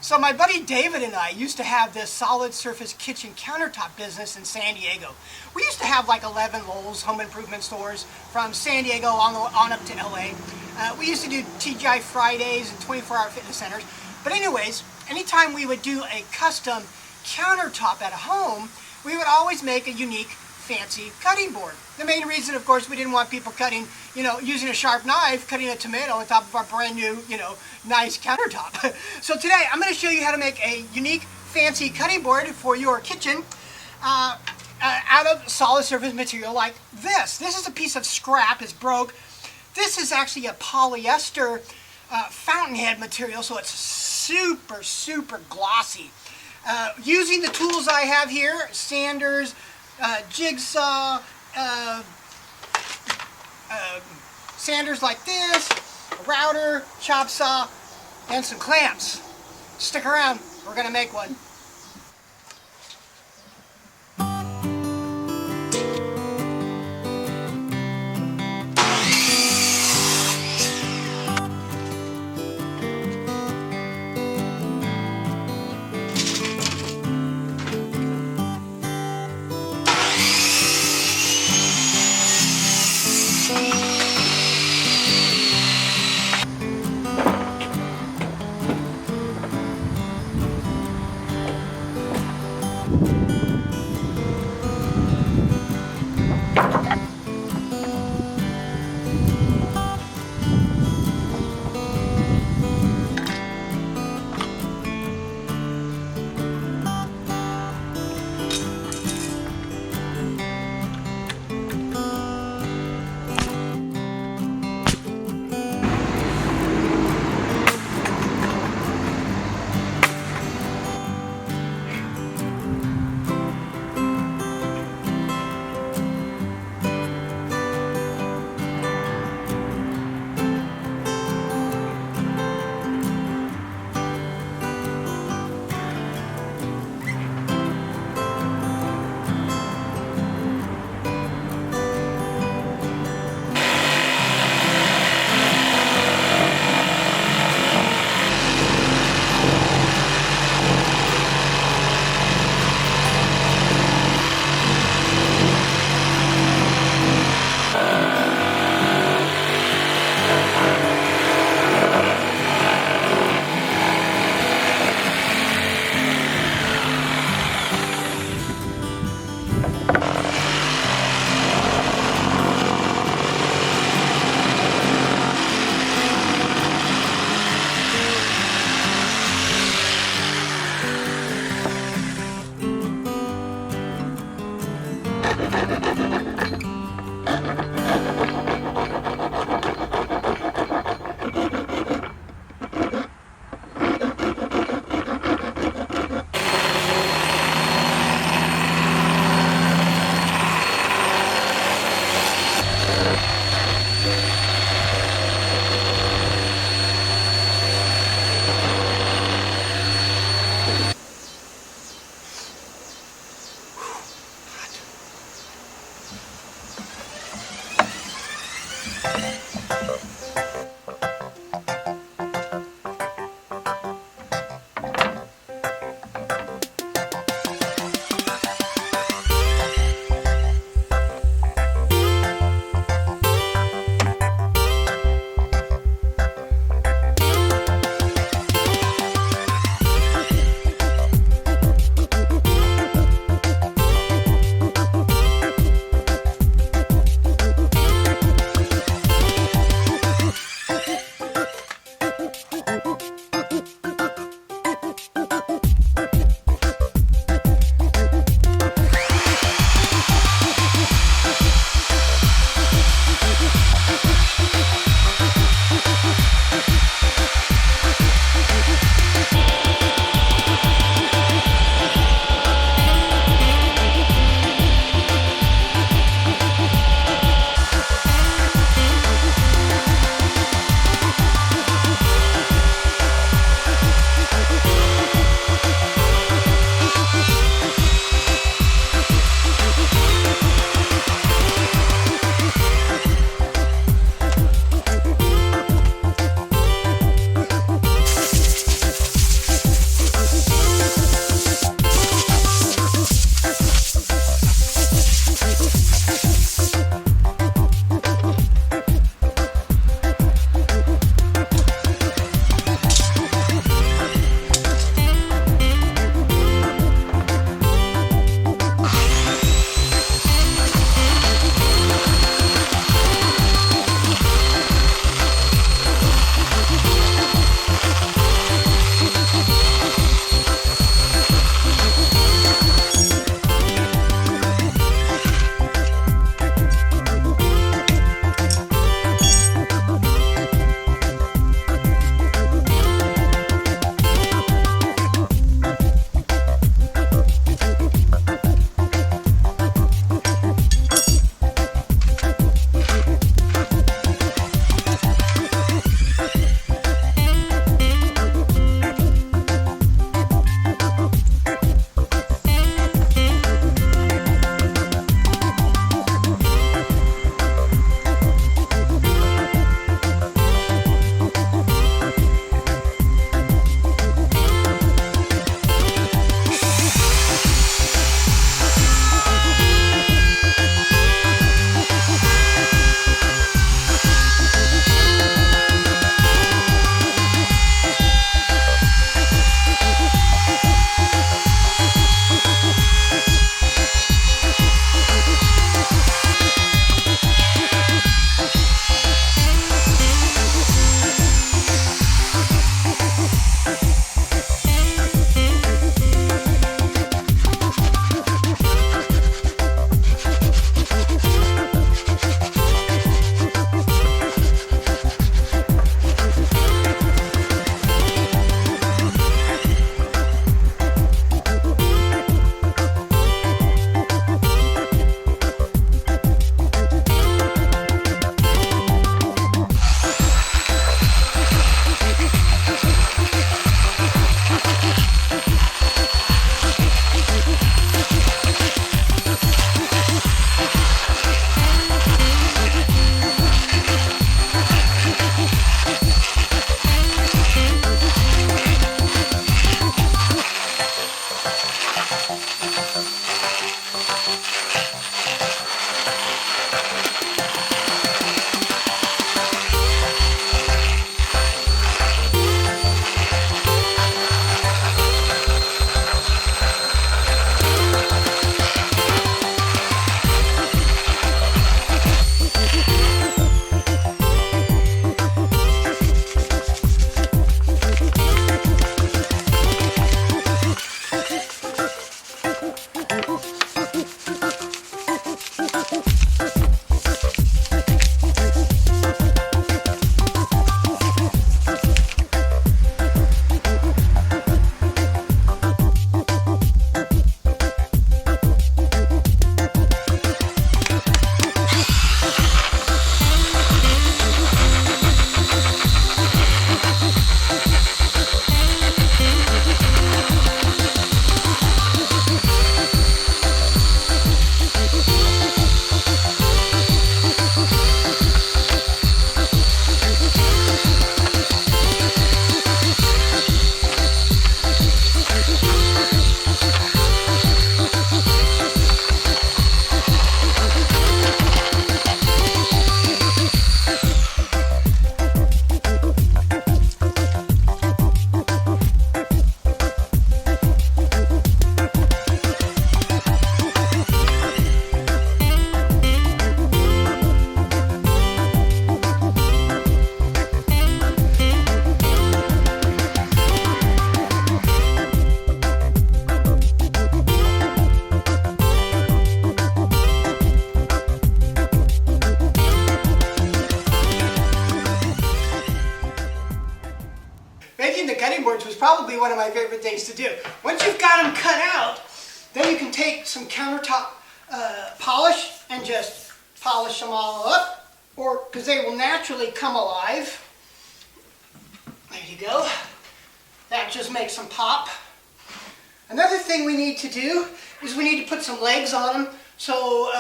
So my buddy David and I used to have this solid surface kitchen countertop business in San Diego. We used to have like 11 Lowe's home improvement stores from San Diego on up to LA. We used to do TGI Fridays and 24-hour fitness centers. But anyways, anytime we would do a custom countertop at a home, we would always make a unique fancy cutting board. The main reason, of course, we didn't want people cutting, using a sharp knife, cutting a tomato on top of our brand new, nice countertop. So today, I'm going to show you how to make a unique fancy cutting board for your kitchen out of solid surface material like this. This is a piece of scrap, it's broke. This is actually a polyester fountainhead material, so it's super, super glossy. Using the tools I have here, sanders, jigsaw, sanders like this, a router, chop saw, and some clamps. Stick around, we're going to make one. making the cutting boards was probably one of my favorite things to do. Once you've got them cut out, then you can take some countertop polish and just polish them all up, or because they will naturally come alive. There you go. That just makes them pop. Another thing we need to do is we need to put some legs on them so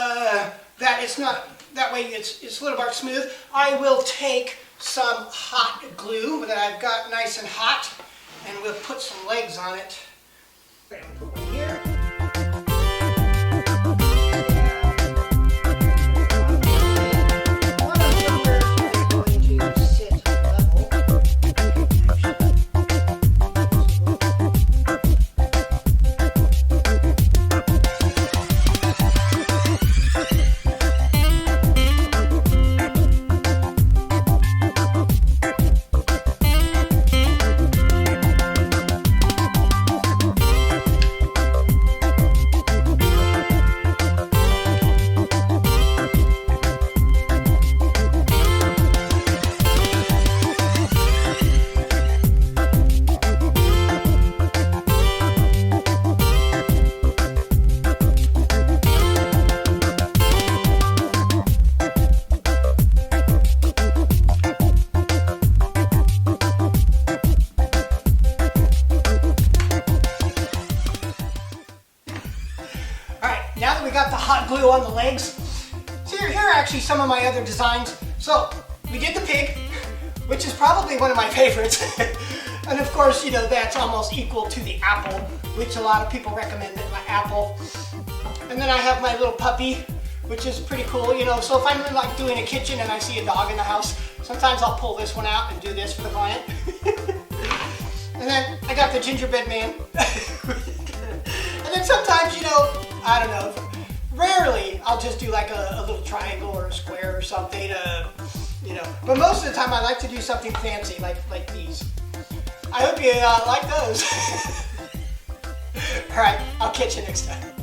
that it's not, that way it's a little more smooth. I will take some hot glue that I've got nice and hot, and we'll put some legs on it. We're going to put one here. Now that we got the hot glue on the legs, so here are actually some of my other designs. So we did the pig, which is probably one of my favorites. And of course, you know, that's almost equal to the apple, which a lot of people recommend my apple. And then I have my little puppy, which is pretty cool, you know. So if I'm like doing a kitchen and I see a dog in the house, sometimes I'll pull this one out and do this for the client. And then I got the gingerbread man. And then sometimes, you know, I don't know, rarely I'll just do like a little triangle or a square or something, you know. But most of the time I like to do something fancy like these. I hope you like those. All right, I'll catch you next time.